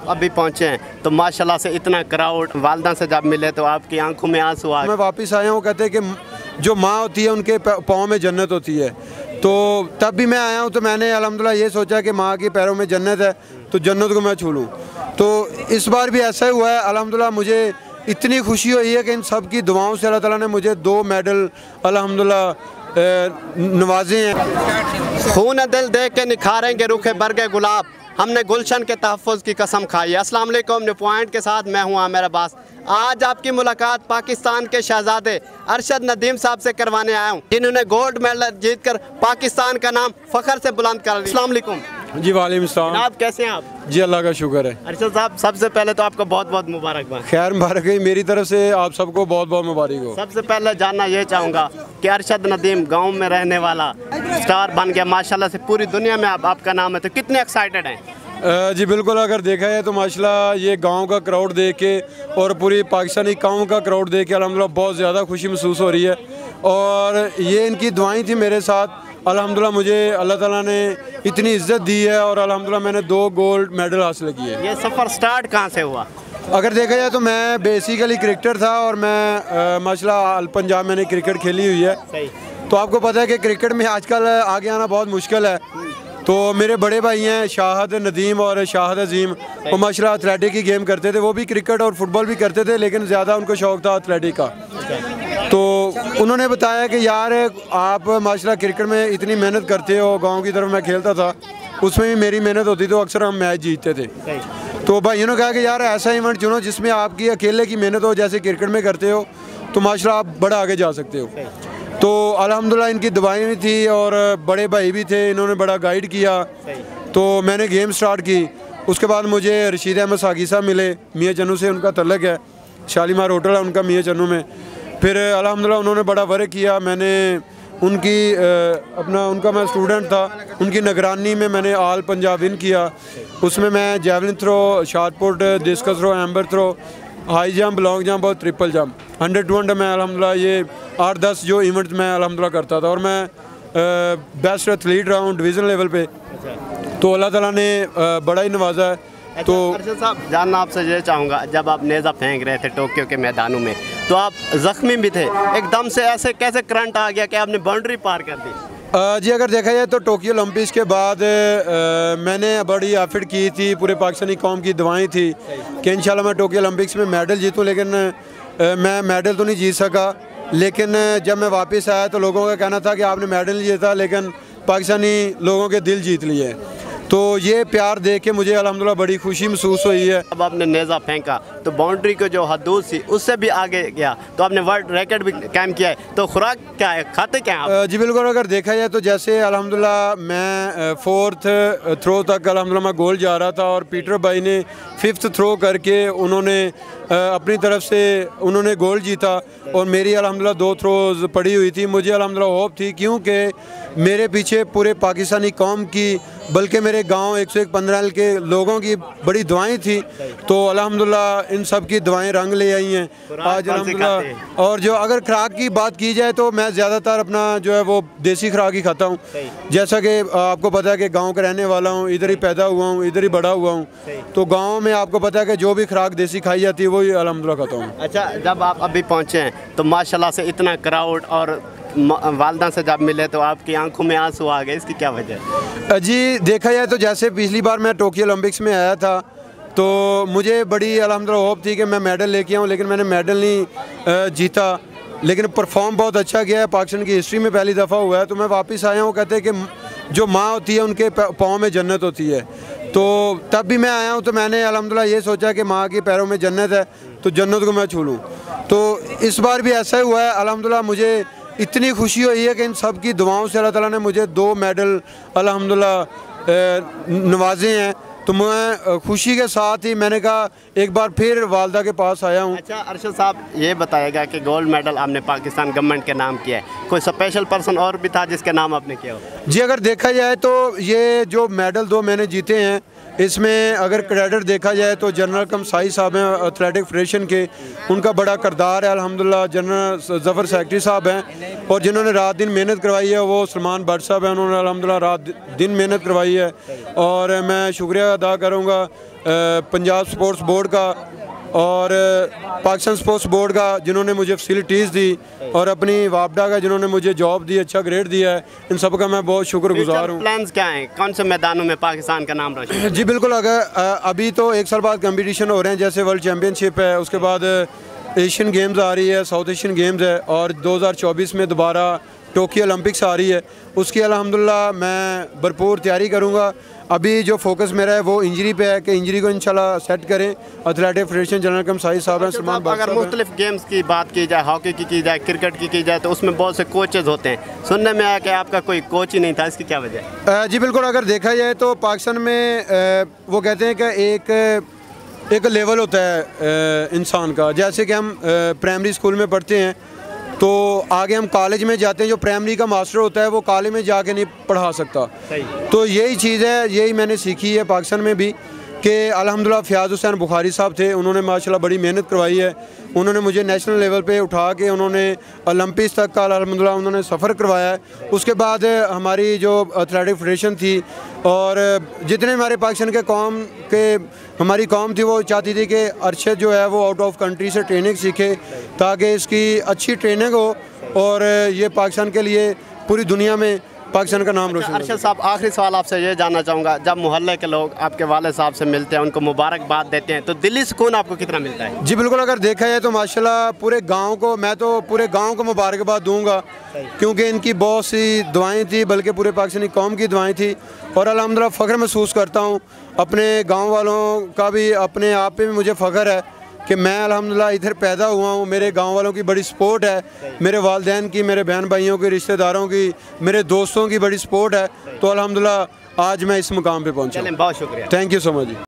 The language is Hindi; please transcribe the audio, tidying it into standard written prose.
अभी पहुंचे हैं तो माशाल्लाह से इतना क्राउड, वालदा से जब मिले तो आपकी आंखों में आंसू आ गए। मैं वापस आया हूँ, कहते हैं कि जो माँ होती है उनके पाँव में जन्नत होती है, तो तब भी मैं आया हूँ तो मैंने अल्हम्दुलिल्लाह ये सोचा कि माँ के पैरों में जन्नत है तो जन्नत को मैं छू लूँ। तो इस बार भी ऐसा ही हुआ है। अल्हम्दुलिल्लाह मुझे इतनी खुशी हुई है कि इन सब की दुआओं से अल्लाह ताला ने मुझे 2 मेडल अल्हम्दुलिल्लाह नवाजे हैं। खून दिल देख के निखारेंगे रुखे बरगे गुलाब, हमने गुलशन के तहफ़्फ़ुज़ की कसम खाई है। अस्सलाम वालेकुम, न्यू पॉइंट के साथ मैं हूँ आमिर अब्बास। आज आपकी मुलाकात पाकिस्तान के शहजादे अरशद नदीम साहब से करवाने आया हूँ, जिन्होंने गोल्ड मेडल जीतकर पाकिस्तान का नाम फ़ख्र से बुलंद कर दिया। अस्सलाम वालेकुम जी। वालेकुम सलाम। आप कैसे हैं आप? जी अल्लाह का शुक्र है। अरशद साहब, सबसे पहले तो आपको बहुत बहुत मुबारकबाद। खैर मुबारक है, मेरी तरफ से आप सबको बहुत बहुत मुबारक हो। सबसे पहले जानना ये चाहूँगा कि अरशद नदीम गाँव में रहने वाला स्टार बन गया माशाल्लाह से, पूरी दुनिया में आपका नाम है, तो कितने एक्साइटेड हैं? जी बिल्कुल, अगर देखा जाए तो माशाल्लाह ये गांव का क्राउड देख के और पूरी पाकिस्तानी कौम का क्राउड देख के अल्हम्दुलिल्लाह बहुत ज़्यादा खुशी महसूस हो रही है। और ये इनकी दुआएं थी मेरे साथ। अल्हम्दुलिल्लाह मुझे अल्लाह ताला ने इतनी इज़्ज़त दी है और अल्हम्दुलिल्लाह मैंने 2 गोल्ड मेडल हासिल किए। ये सफ़र स्टार्ट कहाँ से हुआ? अगर देखा जाए तो मैं बेसिकली क्रिकेटर था और मैं माशाल्लाह अल पंजाब मैंने क्रिकेट खेली हुई है। सही। तो आपको पता है कि क्रिकेट में आजकल आगे आना बहुत मुश्किल है। तो मेरे बड़े भाई हैं शाहद नदीम और शाहद अजीम, वो माशाल्लाह एथलेटिक की गेम करते थे। वो भी क्रिकेट और फुटबॉल भी करते थे, लेकिन ज़्यादा उनको शौक़ था एथलेटिक का। तो उन्होंने बताया कि यार आप माशाल्लाह क्रिकेट में इतनी मेहनत करते हो, गांव की तरफ मैं खेलता था, उसमें भी मेरी मेहनत होती तो अक्सर हम मैच जीतते थे। तो भाइयों ने कहा कि यार ऐसा इवेंट चुनो जिसमें आपकी अकेले की मेहनत हो, जैसे क्रिकेट में करते हो, तो माशाल्लाह आप बड़ा आगे जा सकते हो। तो अल्हम्दुलिल्लाह इनकी दुआएं भी थी और बड़े भाई भी थे, इन्होंने बड़ा गाइड किया। तो मैंने गेम स्टार्ट की। उसके बाद मुझे रशीद अहमद सागी साहब मिले, मियाँ चन्नू से उनका तल्लक है, शालीमार होटल है उनका मियाँ चन्नू में। फिर अल्हम्दुलिल्लाह उन्होंने बड़ा वर्क किया। मैंने उनकी उनका मैं स्टूडेंट था, उनकी निगरानी में मैंने ऑल पंजाब विन किया। उसमें मैं javelin throw, shot put, discus throw, hammer throw, high jump, long jump और ट्रिपल जंप, 100 टू 100 मैं अल्हम्दुलिल्लाह ये 8-10 जो इवेंट मैं अल्हम्दुलिल्लाह करता था। और मैं बेस्ट एथलीट रहा हूँ डिवीज़न लेवल पे। तो अल्लाह ताला ने बड़ा ही नवाजा है। तो अरशद साहब, जानना आपसे ये चाहूँगा, जब आप नेज़ा फेंक रहे थे टोक्यो के मैदानों में तो आप ज़ख्मी भी थे, एकदम से ऐसे कैसे करंट आ गया कि आपने बाउंड्री पार कर दी? जी अगर देखा जाए तो टोक्यो ओलंपिक्स के बाद मैंने बड़ी एफर्ट की थी, पूरे पाकिस्तानी कौम की दुआएं थी कि इंशाल्लाह मैं टोक्यो ओलंपिक्स में मेडल जीतूं, लेकिन मैं मेडल तो नहीं जीत सका। लेकिन जब मैं वापस आया तो लोगों का कहना था कि आपने मेडल नहीं जीता, लेकिन पाकिस्तानी लोगों के दिल जीत लिए। तो ये प्यार देख के मुझे अल्हम्दुलिल्लाह बड़ी खुशी महसूस हुई है। अब आपने नेज़ा फेंका तो बाउंड्री को जो हदूद थी उससे भी आगे गया, तो आपने वर्ल्ड रिकॉर्ड भी कायम किया है। तो खुराक क्या है, खाते क्या हैं आप? जी बिल्कुल, अगर देखा जाए तो जैसे अल्हम्दुलिल्लाह मैं 4th थ्रो तक अल्हम्दुलिल्लाह मैं गोल जा रहा था और पीटर भाई ने 5th थ्रो करके उन्होंने अपनी तरफ से उन्होंने गोल जीता और मेरी अल्हम्दुलिल्लाह 2 थ्रोज पड़ी हुई थी। मुझे अल्हम्दुलिल्लाह होप थी, क्योंकि मेरे पीछे पूरे पाकिस्तानी कौम की, बल्कि मेरे गांव 101-15 के लोगों की बड़ी दुआएं थी। तो अल्हम्दुलिल्लाह इन सब की दुआएं रंग ले आई हैं आज अल्हम्दुलिल्लाह। और जो अगर खुराक की बात की जाए तो मैं ज़्यादातर अपना जो है वो देसी खुराक ही खाता हूँ। जैसा कि आपको पता है कि गाँव का रहने वाला हूँ, इधर ही पैदा हुआ हूँ, इधर ही बड़ा हुआ हूँ। तो गाँव में आपको पता है कि जो भी खुराक देसी खाई जाती है वही अल्हम्दुलिल्लाह खाता हूँ। अच्छा, जब आप अभी पहुँचे हैं तो माशाल्लाह से इतना क्राउड और वालदा से जब मिले तो आपकी आंखों में आंसू आ गए, इसकी क्या वजह है? जी देखा जाए तो जैसे पिछली बार मैं टोक्यो ओलंपिक्स में आया था तो मुझे बड़ी अल्हम्दुलिल्लाह होप थी कि मैं मेडल लेके आऊँ, लेकिन मैंने मेडल नहीं जीता। लेकिन परफॉर्म बहुत अच्छा किया है, पाकिस्तान की हिस्ट्री में पहली दफ़ा हुआ है। तो मैं वापस आया हूँ, कहते हैं कि जो माँ होती है उनके पाँव में जन्नत होती है। तो तब भी मैं आया हूँ तो मैंने अल्हम्दुलिल्लाह ये सोचा कि माँ के पैरों में जन्नत है तो जन्नत को मैं छू लूँ। तो इस बार भी ऐसा ही हुआ है। अल्हम्दुलिल्लाह मुझे इतनी खुशी हुई है कि इन सब की दुआओं से अल्लाह ताला ने मुझे 2 मेडल अल्हम्दुलिल्लाह नवाजे हैं। तो मैं खुशी के साथ ही मैंने कहा एक बार फिर वालदा के पास आया हूँ। अच्छा अरशद साहब, ये बताएगा कि गोल्ड मेडल आपने पाकिस्तान गवर्नमेंट के नाम किया है, कोई स्पेशल पर्सन और भी था जिसके नाम आपने किया हो? जी अगर देखा जाए तो ये जो मेडल 2 मैंने जीते हैं इसमें अगर क्रेडिट देखा जाए तो जनरल कमसाई साहब हैं एथलेटिक फेडरेशन के, उनका बड़ा किरदार है अल्हम्दुलिल्लाह। जनरल ज़फ़र सेक्रेटरी साहब हैं और जिन्होंने रात दिन मेहनत करवाई है वो सलमान भट्ट साहब हैं, उन्होंने अल्हम्दुलिल्लाह रात दिन मेहनत करवाई है। और मैं शुक्रिया अदा करूँगा पंजाब स्पोर्ट्स बोर्ड का और पाकिस्तान स्पोर्ट्स बोर्ड का जिन्होंने मुझे फैसिलिटीज़ दी, और अपनी वापडा का जिन्होंने मुझे जॉब दी, अच्छा ग्रेड दिया है। इन सब का मैं बहुत शुक्रगुजार हूँ। प्लान्स क्या हैं, कौन से मैदानों में पाकिस्तान का नाम रोशन? जी बिल्कुल, अगर अभी तो 1 साल बाद कंपटीशन हो रहे हैं, जैसे वर्ल्ड चैम्पियनशिप है, उसके बाद एशियन गेम्स आ रही है, साउथ एशियन गेम्स है, और 2024 में दोबारा टोक्यो ओलंपिक्स आ रही है। उसकी अल्हम्दुलिल्लाह मैं भरपूर तैयारी करूँगा। अभी जो फोकस मेरा है वो इंजरी पे है कि इंजरी को इंशाल्लाह सेट करें। एथलेटिक फेडरेशन जनरल कमसाई साहब हैं, सलमान भट्ट साहब हैं। अगर मुख्तलिफ गेम्स की बात की जाए, हॉकी की जाए, क्रिकेट की जाए, तो उसमें बहुत से कोचेज़ होते हैं। सुनने में आया कि आपका कोई कोच ही नहीं था, इसकी क्या वजह है? जी बिल्कुल, अगर देखा जाए तो पाकिस्तान में वो कहते हैं कि एक लेवल होता है इंसान का। जैसे कि हम प्राइमरी स्कूल में पढ़ते हैं तो आगे हम कॉलेज में जाते हैं, जो प्राइमरी का मास्टर होता है वो कॉलेज में जाके नहीं पढ़ा सकता। तो यही चीज़ है, यही मैंने सीखी है पाकिस्तान में भी कि अल्हम्दुलिल्लाह फ़याज़ हुसैन बुखारी साहब थे, उन्होंने माशाल्लाह बड़ी मेहनत करवाई है। उन्होंने मुझे नेशनल लेवल पे उठा के उन्होंने ओलंपिक्स तक का अल्हम्दुलिल्लाह उन्होंने सफ़र करवाया है। उसके बाद हमारी जो एथलेटिक फेडरेशन थी और जितने हमारे पाकिस्तान के हमारी कौम थी वो चाहती थी कि अरशद जो है वो आउट ऑफ कंट्री से ट्रेनिंग सीखे ताकि इसकी अच्छी ट्रेनिंग हो और ये पाकिस्तान के लिए पूरी दुनिया में पाकिस्तान का नाम रोशन। अरशद साहब, आखिरी सवाल आपसे ये जानना चाहूँगा, जब मोहल्ले के लोग आपके वाले साहब से मिलते हैं, उनको मुबारकबाद देते हैं, तो दिली सुकून आपको कितना मिलता है? जी बिल्कुल, अगर देखा जाए तो माशाल्लाह पूरे गांव को, मैं तो पूरे गांव को मुबारकबाद दूंगा क्योंकि इनकी बहुत सी दुआएं थी, बल्कि पूरे पाकिस्तानी कौम की दुआएं थी। और अल्हम्दुलिल्लाह फ़ख्र महसूस करता हूँ अपने गाँव वालों का भी, अपने आप पे भी मुझे फ़ख्र है कि मैं अल्हम्दुलिल्लाह इधर पैदा हुआ हूँ। मेरे गांव वालों की बड़ी सपोर्ट है, मेरे वालिदैन की, मेरे बहन भाइयों की, रिश्तेदारों की, मेरे दोस्तों की बड़ी सपोर्ट है। तो अल्हम्दुलिल्लाह आज मैं इस मुकाम पे पहुँचा। बहुत शुक्रिया, thank you so much ji.